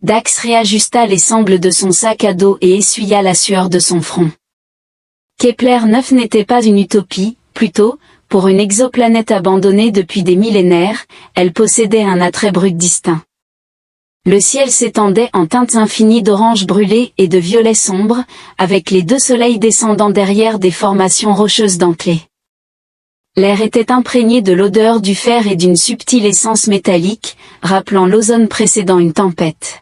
Dax réajusta les sangles de son sac à dos et essuya la sueur de son front. Kepler 9 n'était pas une utopie, plutôt, pour une exoplanète abandonnée depuis des millénaires, elle possédait un attrait brut distinct. Le ciel s'étendait en teintes infinies d'orange brûlé et de violet sombre, avec les deux soleils descendant derrière des formations rocheuses dentelées. L'air était imprégné de l'odeur du fer et d'une subtile essence métallique, rappelant l'ozone précédant une tempête.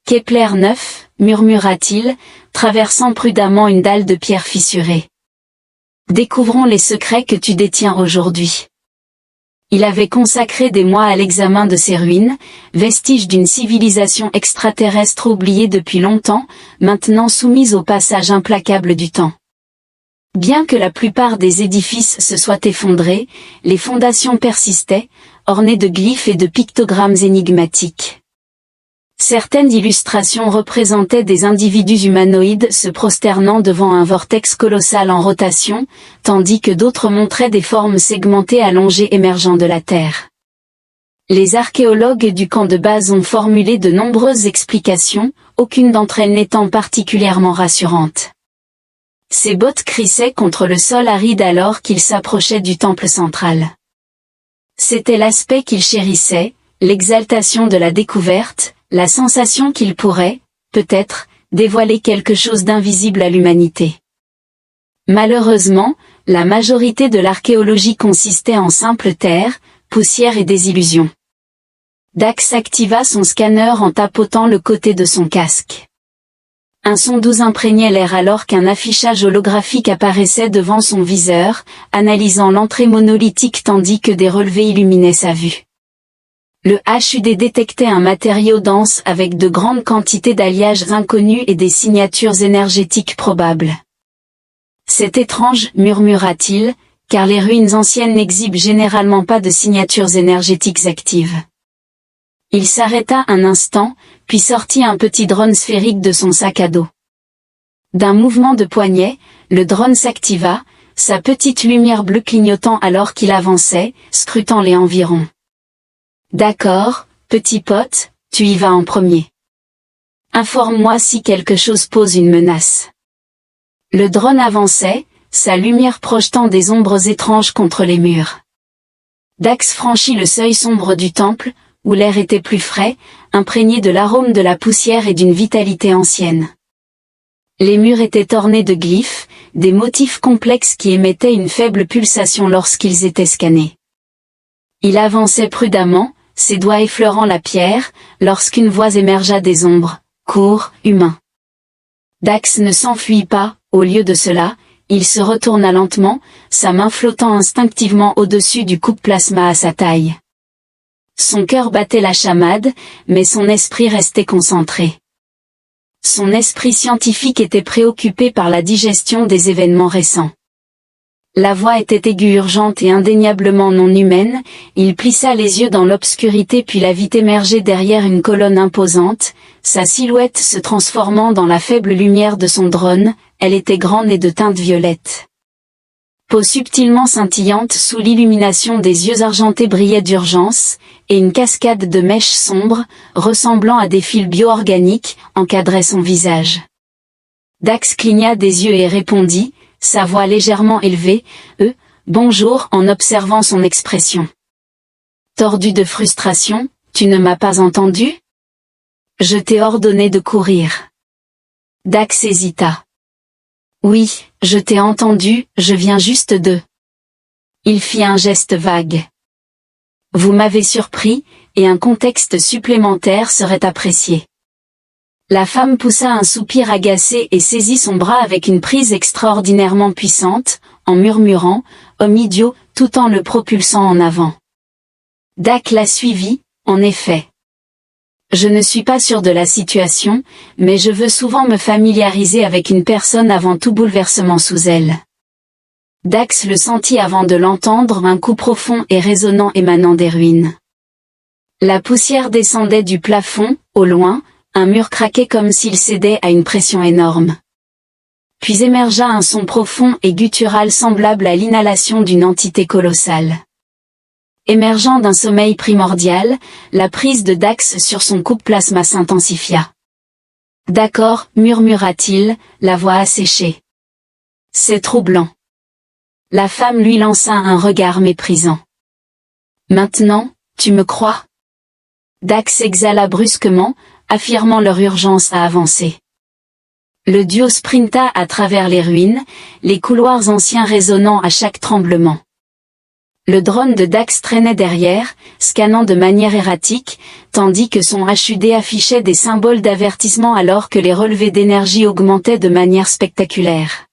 Kepler 9, murmura-t-il, traversant prudemment une dalle de pierre fissurée. Découvrons les secrets que tu détiens aujourd'hui. Il avait consacré des mois à l'examen de ces ruines, vestiges d'une civilisation extraterrestre oubliée depuis longtemps, maintenant soumise au passage implacable du temps. Bien que la plupart des édifices se soient effondrés, les fondations persistaient, ornées de glyphes et de pictogrammes énigmatiques. Certaines illustrations représentaient des individus humanoïdes se prosternant devant un vortex colossal en rotation, tandis que d'autres montraient des formes segmentées allongées émergeant de la Terre. Les archéologues du camp de base ont formulé de nombreuses explications, aucune d'entre elles n'étant particulièrement rassurante. Ses bottes crissaient contre le sol aride alors qu'il s'approchait du temple central. C'était l'aspect qu'il chérissait, l'exaltation de la découverte, la sensation qu'il pourrait, peut-être, dévoiler quelque chose d'invisible à l'humanité. Malheureusement, la majorité de l'archéologie consistait en simple terre, poussière et désillusion. Dax activa son scanner en tapotant le côté de son casque. Un son doux imprégnait l'air alors qu'un affichage holographique apparaissait devant son viseur, analysant l'entrée monolithique tandis que des relevés illuminaient sa vue. Le HUD détectait un matériau dense avec de grandes quantités d'alliages inconnus et des signatures énergétiques probables. C'est étrange, murmura-t-il, car les ruines anciennes n'exhibent généralement pas de signatures énergétiques actives. Il s'arrêta un instant, puis sortit un petit drone sphérique de son sac à dos. D'un mouvement de poignet, le drone s'activa, sa petite lumière bleue clignotant alors qu'il avançait, scrutant les environs. D'accord, petit pote, tu y vas en premier. Informe-moi si quelque chose pose une menace. Le drone avançait, sa lumière projetant des ombres étranges contre les murs. Dax franchit le seuil sombre du temple, où l'air était plus frais, imprégné de l'arôme de la poussière et d'une vitalité ancienne. Les murs étaient ornés de glyphes, des motifs complexes qui émettaient une faible pulsation lorsqu'ils étaient scannés. Il avançait prudemment, ses doigts effleurant la pierre, lorsqu'une voix émergea des ombres. « Cours, humain !» Dax ne s'enfuit pas, au lieu de cela, il se retourna lentement, sa main flottant instinctivement au-dessus du coupe-plasma à sa taille. Son cœur battait la chamade, mais son esprit restait concentré. Son esprit scientifique était préoccupé par la digestion des événements récents. La voix était aiguë, urgente et indéniablement non humaine, il plissa les yeux dans l'obscurité puis la vit émerger derrière une colonne imposante, sa silhouette se transformant dans la faible lumière de son drone, elle était grande et de teinte violette. Peau subtilement scintillante sous l'illumination des yeux argentés brillait d'urgence, et une cascade de mèches sombres, ressemblant à des fils bio-organiques, encadrait son visage. Dax cligna des yeux et répondit, sa voix légèrement élevée, « bonjour » en observant son expression. Tordu de frustration, « Tu ne m'as pas entendu ? Je t'ai ordonné de courir. » Dax hésita. « Oui, je t'ai entendu, je viens juste de... » Il fit un geste vague. « Vous m'avez surpris, et un contexte supplémentaire serait apprécié. » La femme poussa un soupir agacé et saisit son bras avec une prise extraordinairement puissante, en murmurant « Homme idiot », tout en le propulsant en avant. Dax la suivit, en effet. Je ne suis pas sûr de la situation, mais je veux souvent me familiariser avec une personne avant tout bouleversement sous elle. Dax le sentit avant de l'entendre, un coup profond et résonnant émanant des ruines. La poussière descendait du plafond, au loin, un mur craquait comme s'il cédait à une pression énorme. Puis émergea un son profond et guttural semblable à l'inhalation d'une entité colossale. Émergeant d'un sommeil primordial, la prise de Dax sur son coupe plasma s'intensifia. D'accord, murmura-t-il, la voix asséchée. C'est troublant. La femme lui lança un regard méprisant. Maintenant, tu me crois? Dax exhala brusquement, affirmant leur urgence à avancer. Le duo sprinta à travers les ruines, les couloirs anciens résonnant à chaque tremblement. Le drone de Dax traînait derrière, scannant de manière erratique, tandis que son HUD affichait des symboles d'avertissement alors que les relevés d'énergie augmentaient de manière spectaculaire.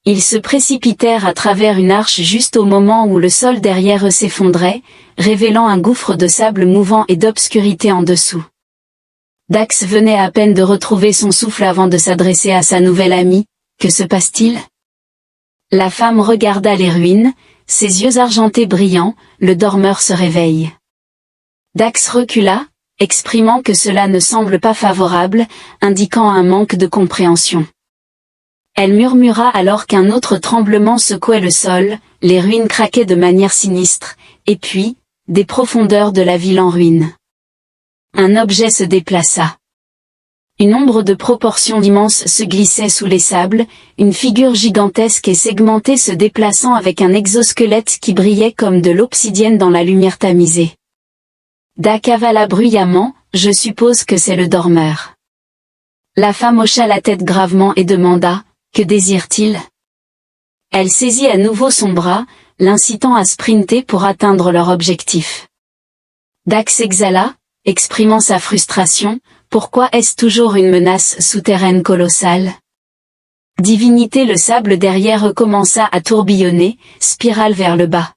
Ils se précipitèrent à travers une arche juste au moment où le sol derrière eux s'effondrait, révélant un gouffre de sable mouvant et d'obscurité en dessous. Dax venait à peine de retrouver son souffle avant de s'adresser à sa nouvelle amie. Que se passe-t-il? La femme regarda les ruines, ses yeux argentés brillants, le dormeur se réveille. Dax recula, exprimant que cela ne semble pas favorable, indiquant un manque de compréhension. Elle murmura alors qu'un autre tremblement secouait le sol, les ruines craquaient de manière sinistre, et puis, des profondeurs de la ville en ruine. Un objet se déplaça. Une ombre de proportions immenses se glissait sous les sables, une figure gigantesque et segmentée se déplaçant avec un exosquelette qui brillait comme de l'obsidienne dans la lumière tamisée. Dax avala bruyamment, je suppose que c'est le dormeur. La femme hocha la tête gravement et demanda, que désire-t-il? Elle saisit à nouveau son bras, l'incitant à sprinter pour atteindre leur objectif. Dax exhala, exprimant sa frustration. Pourquoi est-ce toujours une menace souterraine colossale? Divinité, le sable derrière eux commença à tourbillonner, spirale vers le bas.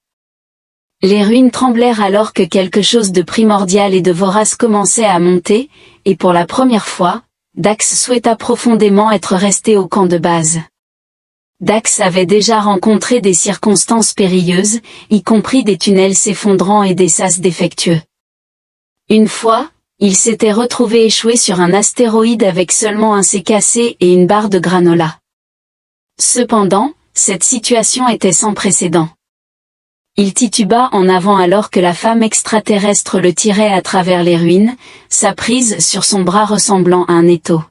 Les ruines tremblèrent alors que quelque chose de primordial et de vorace commençait à monter, et pour la première fois, Dax souhaita profondément être resté au camp de base. Dax avait déjà rencontré des circonstances périlleuses, y compris des tunnels s'effondrant et des sas défectueux. Une fois, il s'était retrouvé échoué sur un astéroïde avec seulement un C cassé et une barre de granola. Cependant, cette situation était sans précédent. Il tituba en avant alors que la femme extraterrestre le tirait à travers les ruines, sa prise sur son bras ressemblant à un étau.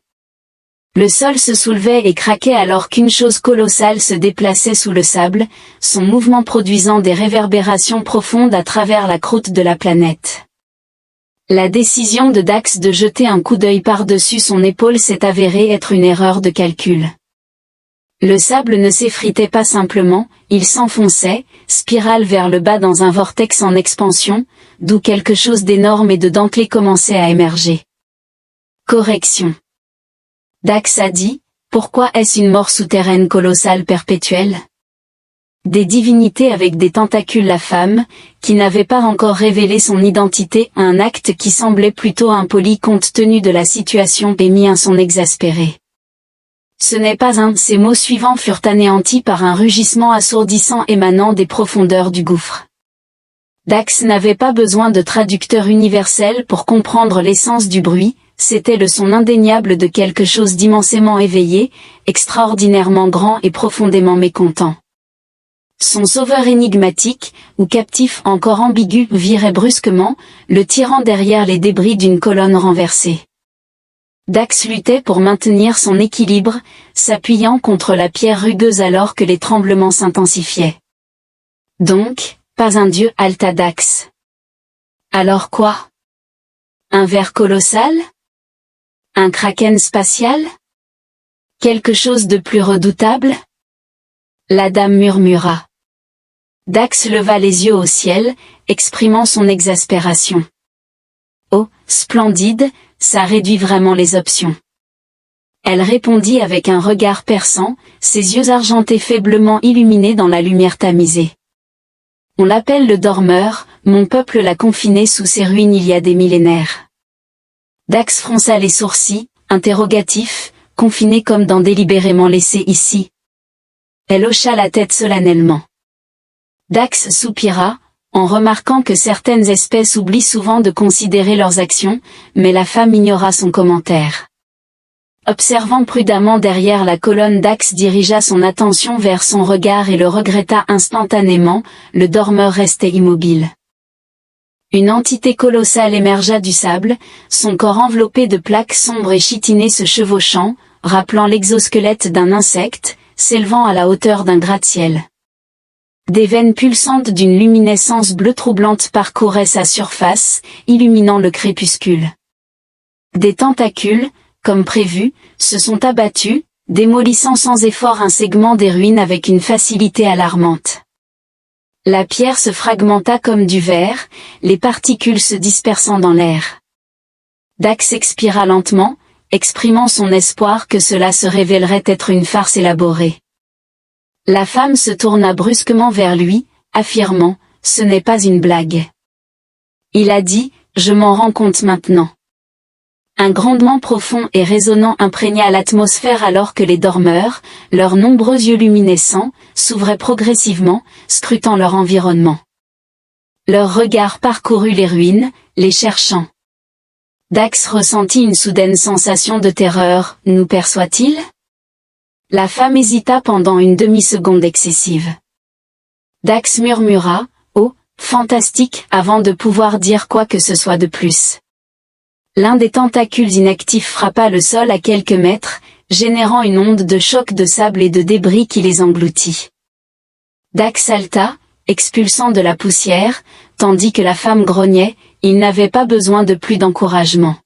Le sol se soulevait et craquait alors qu'une chose colossale se déplaçait sous le sable, son mouvement produisant des réverbérations profondes à travers la croûte de la planète. La décision de Dax de jeter un coup d'œil par-dessus son épaule s'est avérée être une erreur de calcul. Le sable ne s'effritait pas simplement, il s'enfonçait, spirale vers le bas dans un vortex en expansion, d'où quelque chose d'énorme et de dentelé commençait à émerger. Correction. Dax a dit, pourquoi est-ce une mort souterraine colossale perpétuelle? Des divinités avec des tentacules, la femme, qui n'avait pas encore révélé son identité, un acte qui semblait plutôt impoli compte tenu de la situation, émit un son exaspéré. Ce n'est pas un, ces mots suivants furent anéantis par un rugissement assourdissant émanant des profondeurs du gouffre. Dax n'avait pas besoin de traducteur universel pour comprendre l'essence du bruit, c'était le son indéniable de quelque chose d'immensément éveillé, extraordinairement grand et profondément mécontent. Son sauveur énigmatique, ou captif encore ambigu, virait brusquement, le tirant derrière les débris d'une colonne renversée. Dax luttait pour maintenir son équilibre, s'appuyant contre la pierre rugueuse alors que les tremblements s'intensifiaient. Donc, pas un dieu, halta Dax. Alors quoi? Un ver colossal? Un kraken spatial? Quelque chose de plus redoutable? La dame murmura. Dax leva les yeux au ciel, exprimant son exaspération. Oh, splendide, ça réduit vraiment les options. Elle répondit avec un regard perçant, ses yeux argentés faiblement illuminés dans la lumière tamisée. On l'appelle le dormeur, mon peuple l'a confiné sous ses ruines il y a des millénaires. Dax fronça les sourcils, interrogatif, confiné comme dans délibérément laissé ici. Elle hocha la tête solennellement. Dax soupira, en remarquant que certaines espèces oublient souvent de considérer leurs actions, mais la femme ignora son commentaire. Observant prudemment derrière la colonne, Dax dirigea son attention vers son regard et le regretta instantanément, le dormeur restait immobile. Une entité colossale émergea du sable, son corps enveloppé de plaques sombres et chitinées se chevauchant, rappelant l'exosquelette d'un insecte, s'élevant à la hauteur d'un gratte-ciel. Des veines pulsantes d'une luminescence bleue troublante parcouraient sa surface, illuminant le crépuscule. Des tentacules, comme prévu, se sont abattus, démolissant sans effort un segment des ruines avec une facilité alarmante. La pierre se fragmenta comme du verre, les particules se dispersant dans l'air. Dax expira lentement, exprimant son espoir que cela se révélerait être une farce élaborée. La femme se tourna brusquement vers lui, affirmant « Ce n'est pas une blague ». Il a dit « Je m'en rends compte maintenant ». Un grondement profond et résonnant imprégna l'atmosphère alors que les dormeurs, leurs nombreux yeux luminescents, s'ouvraient progressivement, scrutant leur environnement. Leur regard parcourut les ruines, les cherchant. Dax ressentit une soudaine sensation de terreur, nous perçoit-il ? La femme hésita pendant une demi-seconde excessive. Dax murmura « Oh, fantastique » avant de pouvoir dire quoi que ce soit de plus. L'un des tentacules inactifs frappa le sol à quelques mètres, générant une onde de choc de sable et de débris qui les engloutit. Dax salta, expulsant de la poussière, tandis que la femme grognait, il n'avait pas besoin de plus d'encouragement.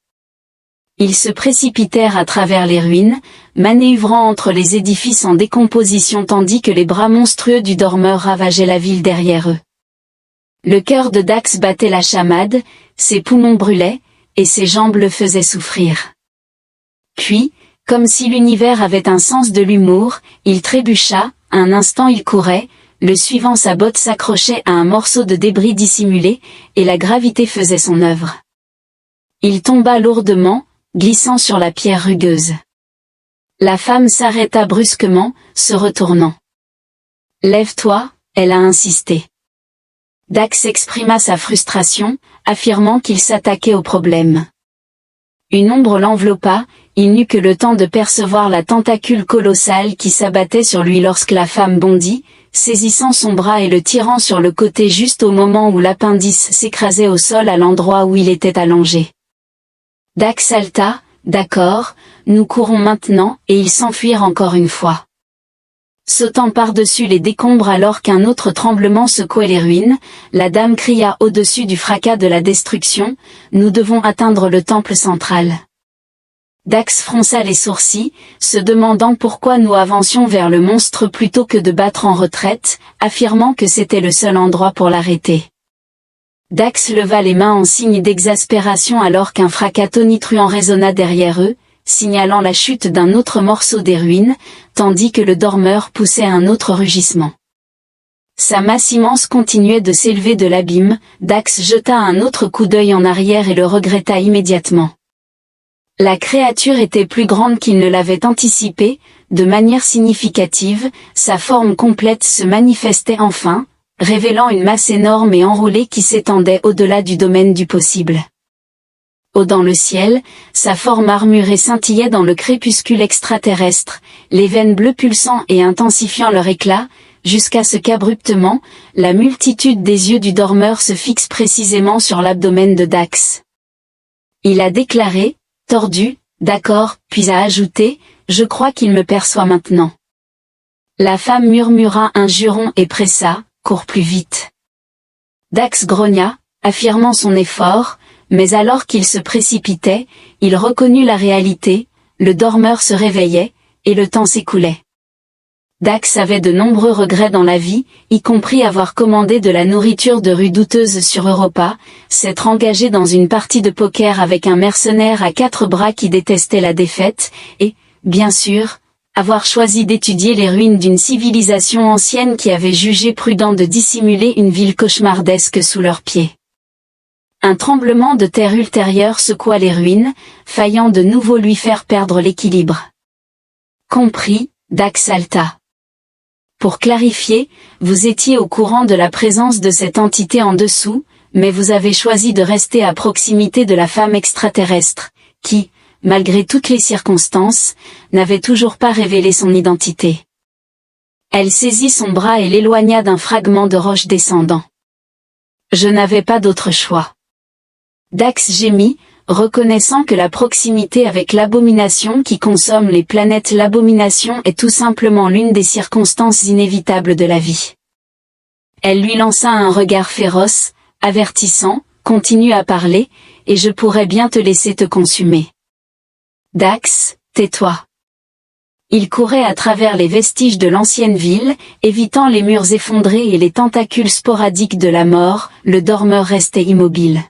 Ils se précipitèrent à travers les ruines, manœuvrant entre les édifices en décomposition tandis que les bras monstrueux du dormeur ravageaient la ville derrière eux. Le cœur de Dax battait la chamade, ses poumons brûlaient, et ses jambes le faisaient souffrir. Puis, comme si l'univers avait un sens de l'humour, il trébucha, un instant il courait, le suivant sa botte s'accrochait à un morceau de débris dissimulé, et la gravité faisait son œuvre. Il tomba lourdement, glissant sur la pierre rugueuse. La femme s'arrêta brusquement, se retournant. « Lève-toi », elle a insisté. Dax exprima sa frustration, affirmant qu'il s'attaquait au problème. Une ombre l'enveloppa, il n'eut que le temps de percevoir la tentacule colossale qui s'abattait sur lui lorsque la femme bondit, saisissant son bras et le tirant sur le côté juste au moment où l'appendice s'écrasait au sol à l'endroit où il était allongé. Dax salta, « D'accord, nous courons maintenant » et ils s'enfuirent encore une fois. Sautant par-dessus les décombres alors qu'un autre tremblement secouait les ruines, la dame cria au-dessus du fracas de la destruction, « Nous devons atteindre le temple central ». Dax fronça les sourcils, se demandant pourquoi nous avancions vers le monstre plutôt que de battre en retraite, affirmant que c'était le seul endroit pour l'arrêter. Dax leva les mains en signe d'exaspération alors qu'un fracas tonitruant résonna derrière eux, signalant la chute d'un autre morceau des ruines, tandis que le dormeur poussait un autre rugissement. Sa masse immense continuait de s'élever de l'abîme, Dax jeta un autre coup d'œil en arrière et le regretta immédiatement. La créature était plus grande qu'il ne l'avait anticipé, de manière significative, sa forme complète se manifestait enfin, révélant une masse énorme et enroulée qui s'étendait au-delà du domaine du possible. Haut dans le ciel, sa forme armurée scintillait dans le crépuscule extraterrestre, les veines bleues pulsant et intensifiant leur éclat, jusqu'à ce qu'abruptement, la multitude des yeux du dormeur se fixe précisément sur l'abdomen de Dax. Il a déclaré, tordu, d'accord, puis a ajouté, je crois qu'il me perçoit maintenant. La femme murmura un juron et pressa, cours plus vite. Dax grogna, affirmant son effort, mais alors qu'il se précipitait, il reconnut la réalité, le dormeur se réveillait, et le temps s'écoulait. Dax avait de nombreux regrets dans la vie, y compris avoir commandé de la nourriture de rue douteuse sur Europa, s'être engagé dans une partie de poker avec un mercenaire à 4 bras qui détestait la défaite, et, bien sûr, avoir choisi d'étudier les ruines d'une civilisation ancienne qui avait jugé prudent de dissimuler une ville cauchemardesque sous leurs pieds. Un tremblement de terre ultérieur secoua les ruines, faillant de nouveau lui faire perdre l'équilibre. Compris, Dax salta. Pour clarifier, vous étiez au courant de la présence de cette entité en dessous, mais vous avez choisi de rester à proximité de la femme extraterrestre, qui, malgré toutes les circonstances, n'avait toujours pas révélé son identité. Elle saisit son bras et l'éloigna d'un fragment de roche descendant. Je n'avais pas d'autre choix. Dax gémit, reconnaissant que la proximité avec l'abomination qui consomme les planètes, l'abomination est tout simplement l'une des circonstances inévitables de la vie. Elle lui lança un regard féroce, avertissant, continue à parler, et je pourrais bien te laisser te consumer. Dax, tais-toi. Il courait à travers les vestiges de l'ancienne ville, évitant les murs effondrés et les tentacules sporadiques de la mort, le dormeur restait immobile.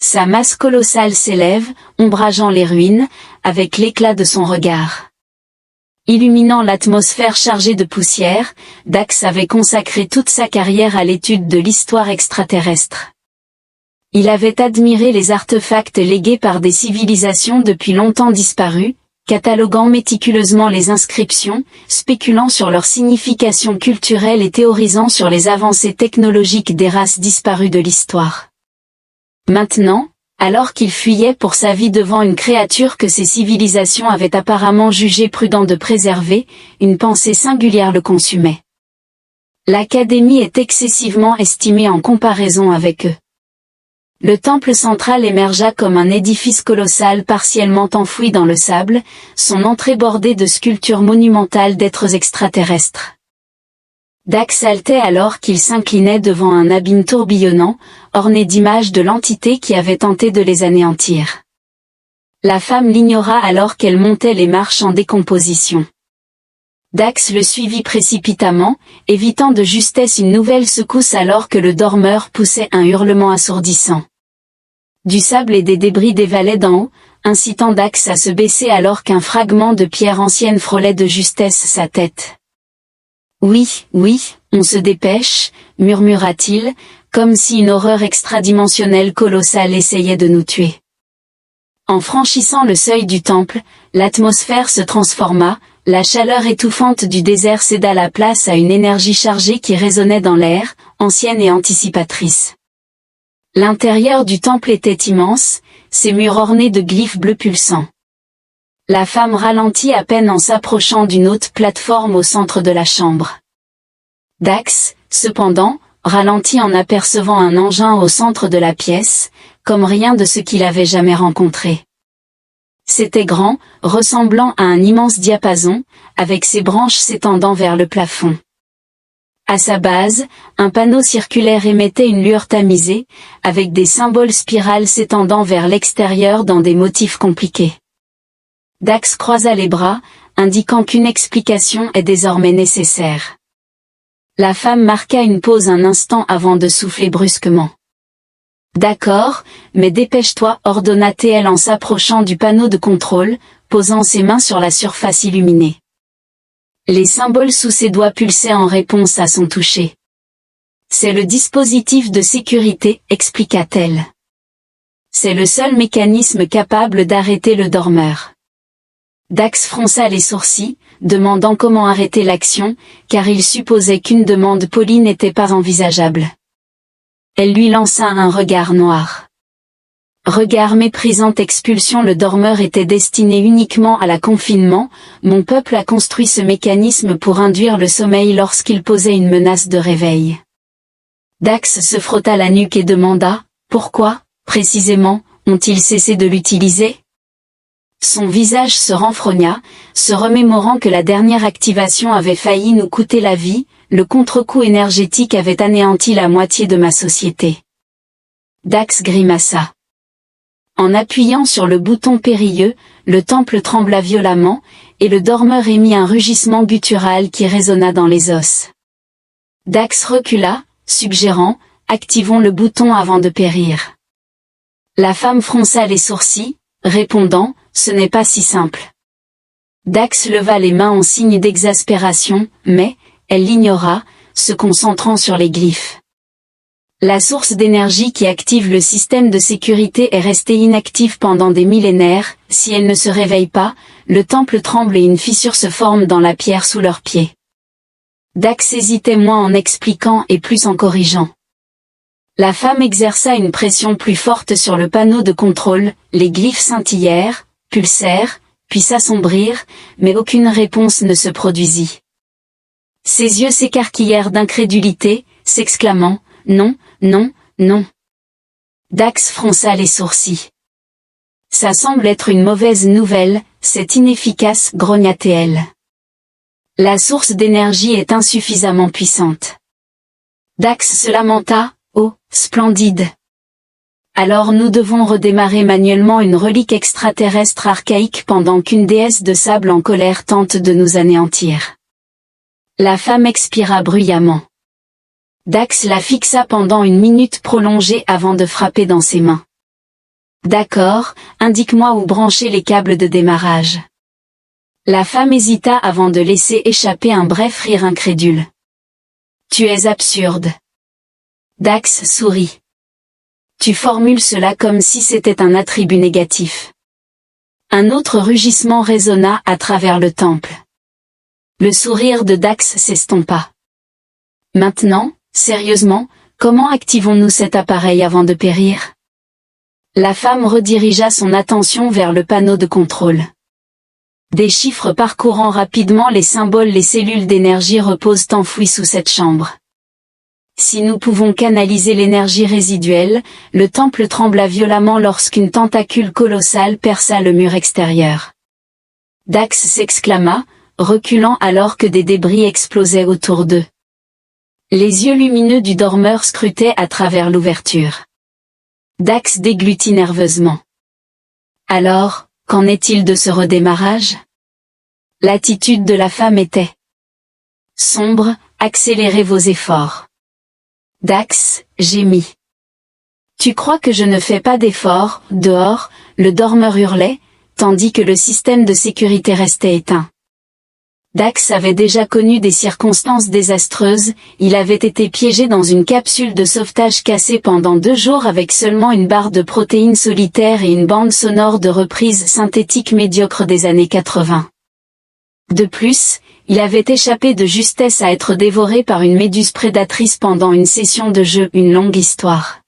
Sa masse colossale s'élève, ombrageant les ruines, avec l'éclat de son regard. Illuminant l'atmosphère chargée de poussière, Dax avait consacré toute sa carrière à l'étude de l'histoire extraterrestre. Il avait admiré les artefacts légués par des civilisations depuis longtemps disparues, cataloguant méticuleusement les inscriptions, spéculant sur leur signification culturelle et théorisant sur les avancées technologiques des races disparues de l'histoire. Maintenant, alors qu'il fuyait pour sa vie devant une créature que ces civilisations avaient apparemment jugé prudent de préserver, une pensée singulière le consumait. L'Académie est excessivement estimée en comparaison avec eux. Le temple central émergea comme un édifice colossal partiellement enfoui dans le sable, son entrée bordée de sculptures monumentales d'êtres extraterrestres. Dax haletait alors qu'il s'inclinait devant un abîme tourbillonnant, orné d'images de l'entité qui avait tenté de les anéantir. La femme l'ignora alors qu'elle montait les marches en décomposition. Dax le suivit précipitamment, évitant de justesse une nouvelle secousse alors que le dormeur poussait un hurlement assourdissant. Du sable et des débris dévalaient d'en haut, incitant Dax à se baisser alors qu'un fragment de pierre ancienne frôlait de justesse sa tête. « Oui, oui, on se dépêche, » murmura-t-il, comme si une horreur extradimensionnelle colossale essayait de nous tuer. En franchissant le seuil du temple, l'atmosphère se transforma, la chaleur étouffante du désert céda la place à une énergie chargée qui résonnait dans l'air, ancienne et anticipatrice. L'intérieur du temple était immense, ses murs ornés de glyphes bleus pulsants. La femme ralentit à peine en s'approchant d'une haute plateforme au centre de la chambre. Dax, cependant, ralentit en apercevant un engin au centre de la pièce, comme rien de ce qu'il avait jamais rencontré. C'était grand, ressemblant à un immense diapason, avec ses branches s'étendant vers le plafond. À sa base, un panneau circulaire émettait une lueur tamisée, avec des symboles spirales s'étendant vers l'extérieur dans des motifs compliqués. Dax croisa les bras, indiquant qu'une explication est désormais nécessaire. La femme marqua une pause un instant avant de souffler brusquement. « D'accord, mais dépêche-toi, » ordonna-t-elle en s'approchant du panneau de contrôle, posant ses mains sur la surface illuminée. Les symboles sous ses doigts pulsaient en réponse à son toucher. « C'est le dispositif de sécurité, » expliqua-t-elle. « C'est le seul mécanisme capable d'arrêter le dormeur. » Dax fronça les sourcils, demandant comment arrêter l'action, car il supposait qu'une demande polie n'était pas envisageable. Elle lui lança un regard noir. Regard méprisant expulsion. Le dormeur était destiné uniquement à la confinement, mon peuple a construit ce mécanisme pour induire le sommeil lorsqu'il posait une menace de réveil. Dax se frotta la nuque et demanda, pourquoi, précisément, ont-ils cessé de l'utiliser ? Son visage se renfrogna, se remémorant que la dernière activation avait failli nous coûter la vie, le contre-coup énergétique avait anéanti la moitié de ma société. Dax grimaça. En appuyant sur le bouton périlleux, le temple trembla violemment, et le dormeur émit un rugissement guttural qui résonna dans les os. Dax recula, suggérant, activons le bouton avant de périr. La femme fronça les sourcils, répondant, ce n'est pas si simple. Dax leva les mains en signe d'exaspération, mais, elle l'ignora, se concentrant sur les glyphes. La source d'énergie qui active le système de sécurité est restée inactive pendant des millénaires, si elle ne se réveille pas, le temple tremble et une fissure se forme dans la pierre sous leurs pieds. Dax hésitait moins en expliquant et plus en corrigeant. La femme exerça une pression plus forte sur le panneau de contrôle, les glyphes scintillèrent, pulsèrent, puis s'assombrirent, mais aucune réponse ne se produisit. Ses yeux s'écarquillèrent d'incrédulité, s'exclamant « Non, non, non ». Dax fronça les sourcils. Ça semble être une mauvaise nouvelle, c'est inefficace, grogna-t-elle. La source d'énergie est insuffisamment puissante. Dax se lamenta, oh, splendide. Alors nous devons redémarrer manuellement une relique extraterrestre archaïque pendant qu'une déesse de sable en colère tente de nous anéantir. La femme expira bruyamment. Dax la fixa pendant une minute prolongée avant de frapper dans ses mains. D'accord, indique-moi où brancher les câbles de démarrage. La femme hésita avant de laisser échapper un bref rire incrédule. Tu es absurde. Dax sourit. Tu formules cela comme si c'était un attribut négatif. Un autre rugissement résonna à travers le temple. Le sourire de Dax s'estompa. Maintenant, sérieusement, comment activons-nous cet appareil avant de périr? La femme redirigea son attention vers le panneau de contrôle. Des chiffres parcourant rapidement les symboles, les cellules d'énergie reposent enfouies sous cette chambre. Si nous pouvons canaliser l'énergie résiduelle, le temple trembla violemment lorsqu'une tentacule colossale perça le mur extérieur. Dax s'exclama, reculant alors que des débris explosaient autour d'eux. Les yeux lumineux du dormeur scrutaient à travers l'ouverture. Dax déglutit nerveusement. Alors, qu'en est-il de ce redémarrage? L'attitude de la femme était sombre, accélérez vos efforts. Dax, gémit. Tu crois que je ne fais pas d'efforts, dehors, le dormeur hurlait, tandis que le système de sécurité restait éteint. Dax avait déjà connu des circonstances désastreuses, il avait été piégé dans une capsule de sauvetage cassée pendant 2 jours avec seulement une barre de protéines solitaire et une bande sonore de reprises synthétiques médiocres des années 80. De plus, il avait échappé de justesse à être dévoré par une méduse prédatrice pendant une session de jeu, une longue histoire.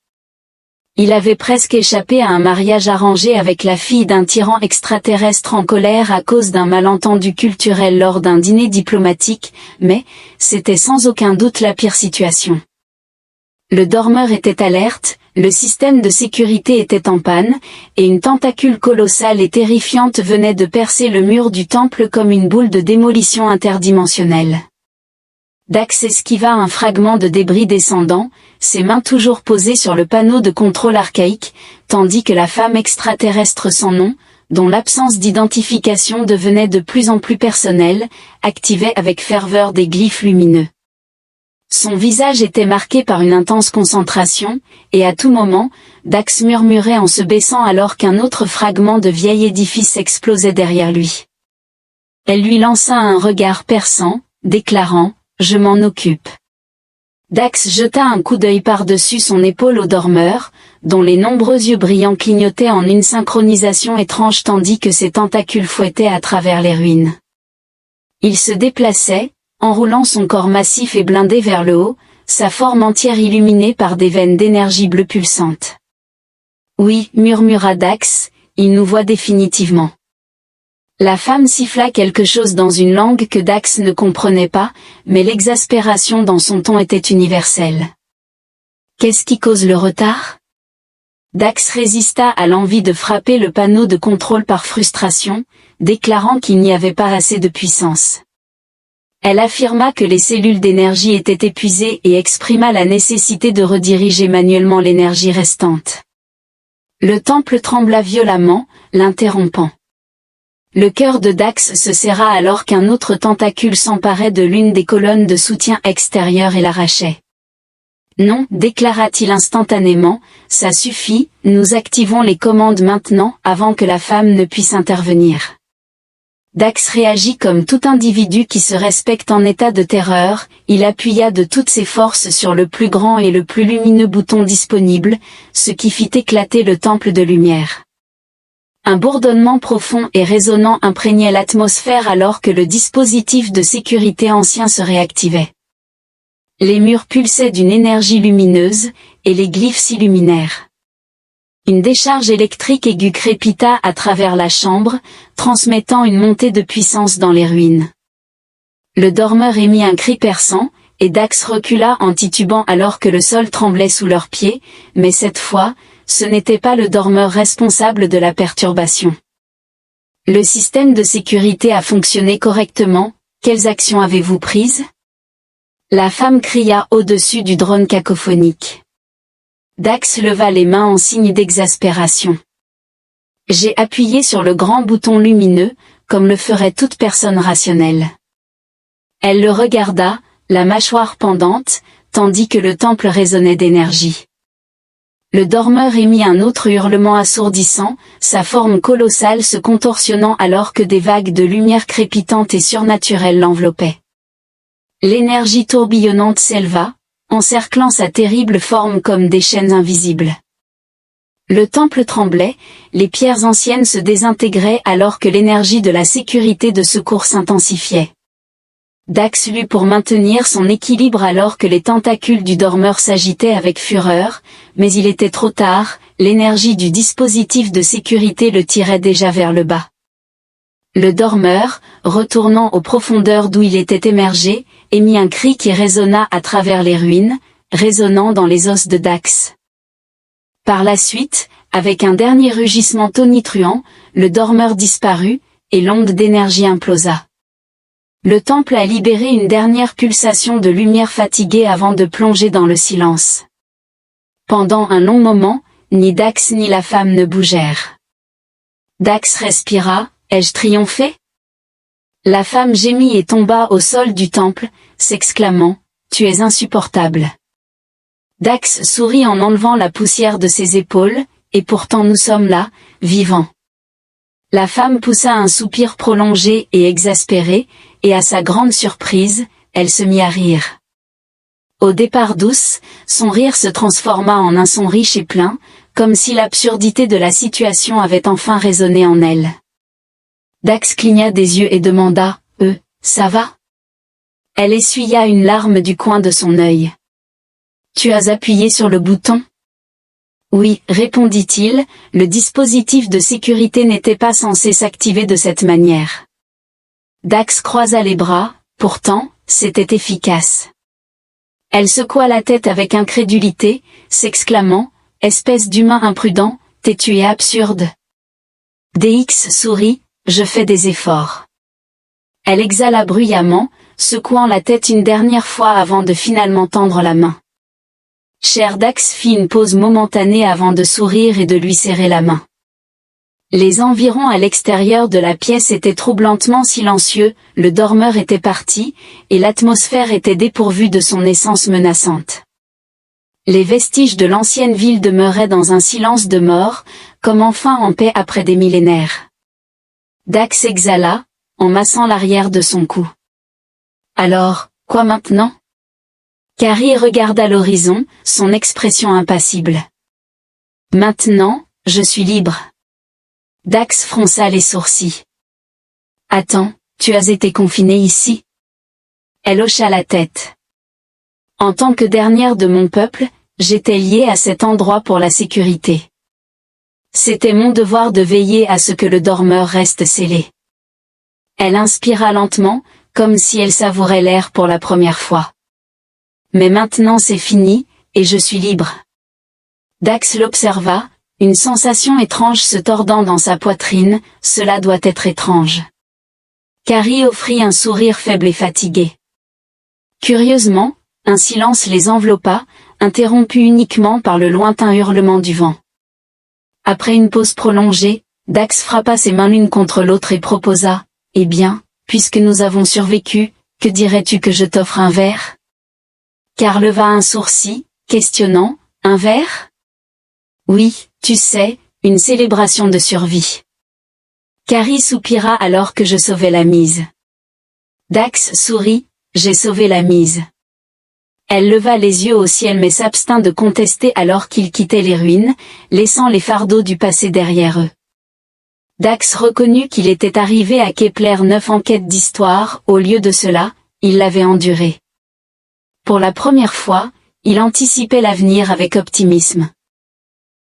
Il avait presque échappé à un mariage arrangé avec la fille d'un tyran extraterrestre en colère à cause d'un malentendu culturel lors d'un dîner diplomatique, mais c'était sans aucun doute la pire situation. Le dormeur était alerte, le système de sécurité était en panne, et une tentacule colossale et terrifiante venait de percer le mur du temple comme une boule de démolition interdimensionnelle. Dax esquiva un fragment de débris descendant, ses mains toujours posées sur le panneau de contrôle archaïque, tandis que la femme extraterrestre sans nom, dont l'absence d'identification devenait de plus en plus personnelle, activait avec ferveur des glyphes lumineux. Son visage était marqué par une intense concentration, et à tout moment, Dax murmurait en se baissant alors qu'un autre fragment de vieil édifice explosait derrière lui. Elle lui lança un regard perçant, déclarant « Je m'en occupe ». Dax jeta un coup d'œil par-dessus son épaule au dormeur, dont les nombreux yeux brillants clignotaient en une synchronisation étrange tandis que ses tentacules fouettaient à travers les ruines. Il se déplaçait, enroulant son corps massif et blindé vers le haut, sa forme entière illuminée par des veines d'énergie bleue pulsante. « Oui, murmura Dax, il nous voit définitivement. » La femme siffla quelque chose dans une langue que Dax ne comprenait pas, mais l'exaspération dans son ton était universelle. « Qu'est-ce qui cause le retard ?» Dax résista à l'envie de frapper le panneau de contrôle par frustration, déclarant qu'il n'y avait pas assez de puissance. Elle affirma que les cellules d'énergie étaient épuisées et exprima la nécessité de rediriger manuellement l'énergie restante. Le temple trembla violemment, l'interrompant. Le cœur de Dax se serra alors qu'un autre tentacule s'emparait de l'une des colonnes de soutien extérieur et l'arrachait. « Non, déclara-t-il instantanément, ça suffit, nous activons les commandes maintenant avant que la femme ne puisse intervenir. » Dax réagit comme tout individu qui se respecte en état de terreur, il appuya de toutes ses forces sur le plus grand et le plus lumineux bouton disponible, ce qui fit éclater le temple de lumière. Un bourdonnement profond et résonnant imprégnait l'atmosphère alors que le dispositif de sécurité ancien se réactivait. Les murs pulsaient d'une énergie lumineuse, et les glyphes s'illuminèrent. Une décharge électrique aiguë crépita à travers la chambre, transmettant une montée de puissance dans les ruines. Le dormeur émit un cri perçant, et Dax recula en titubant alors que le sol tremblait sous leurs pieds, mais cette fois, ce n'était pas le dormeur responsable de la perturbation. Le système de sécurité a fonctionné correctement, quelles actions avez-vous prises? La femme cria au-dessus du drone cacophonique. Dax leva les mains en signe d'exaspération. J'ai appuyé sur le grand bouton lumineux, comme le ferait toute personne rationnelle. Elle le regarda, la mâchoire pendante, tandis que le temple résonnait d'énergie. Le dormeur émit un autre hurlement assourdissant, sa forme colossale se contorsionnant alors que des vagues de lumière crépitante et surnaturelle l'enveloppaient. L'énergie tourbillonnante s'éleva, encerclant sa terrible forme comme des chaînes invisibles. Le temple tremblait, les pierres anciennes se désintégraient alors que l'énergie de la sécurité de secours s'intensifiait. Dax lut pour maintenir son équilibre alors que les tentacules du dormeur s'agitaient avec fureur, mais il était trop tard, l'énergie du dispositif de sécurité le tirait déjà vers le bas. Le dormeur, retournant aux profondeurs d'où il était émergé, émit un cri qui résonna à travers les ruines, résonnant dans les os de Dax. Par la suite, avec un dernier rugissement tonitruant, le dormeur disparut, et l'onde d'énergie implosa. Le temple a libéré une dernière pulsation de lumière fatiguée avant de plonger dans le silence. Pendant un long moment, ni Dax ni la femme ne bougèrent. Dax respira, ai-je triomphé? La femme gémit et tomba au sol du temple, s'exclamant, tu es insupportable. Dax sourit en enlevant la poussière de ses épaules, et pourtant nous sommes là, vivants. La femme poussa un soupir prolongé et exaspéré, et à sa grande surprise, elle se mit à rire. Au départ douce, son rire se transforma en un son riche et plein, comme si l'absurdité de la situation avait enfin résonné en elle. Dax cligna des yeux et demanda, ça va? Elle essuya une larme du coin de son œil. Tu as appuyé sur le bouton? Oui, répondit-il, le dispositif de sécurité n'était pas censé s'activer de cette manière. Dax croisa les bras, pourtant, c'était efficace. Elle secoua la tête avec incrédulité, s'exclamant, espèce d'humain imprudent, têtu et absurde. DX sourit, je fais des efforts. Elle exhala bruyamment, secouant la tête une dernière fois avant de finalement tendre la main. Cher Dax fit une pause momentanée avant de sourire et de lui serrer la main. Les environs à l'extérieur de la pièce étaient troublantement silencieux, le dormeur était parti, et l'atmosphère était dépourvue de son essence menaçante. Les vestiges de l'ancienne ville demeuraient dans un silence de mort, comme enfin en paix après des millénaires. Dax exhala, en massant l'arrière de son cou. Alors, quoi maintenant? Carrie regarda l'horizon, son expression impassible. Maintenant, je suis libre. Dax fronça les sourcils. Attends, tu as été confinée ici? Elle hocha la tête. En tant que dernière de mon peuple, j'étais liée à cet endroit pour la sécurité. C'était mon devoir de veiller à ce que le dormeur reste scellé. Elle inspira lentement, comme si elle savourait l'air pour la première fois. Mais maintenant c'est fini, et je suis libre. Dax l'observa, une sensation étrange se tordant dans sa poitrine, cela doit être étrange. Carrie offrit un sourire faible et fatigué. Curieusement, un silence les enveloppa, interrompu uniquement par le lointain hurlement du vent. Après une pause prolongée, Dax frappa ses mains l'une contre l'autre et proposa, « Eh bien, puisque nous avons survécu, que dirais-tu que je t'offre un verre ?» Car leva un sourcil, questionnant, « Un verre ?» Oui, tu sais, une célébration de survie. Carrie soupira alors que je sauvais la mise. Dax sourit, j'ai sauvé la mise. Elle leva les yeux au ciel mais s'abstint de contester alors qu'ils quittaient les ruines, laissant les fardeaux du passé derrière eux. Dax reconnut qu'il était arrivé à Kepler 9 en quête d'histoire, au lieu de cela, il l'avait enduré. Pour la première fois, il anticipait l'avenir avec optimisme.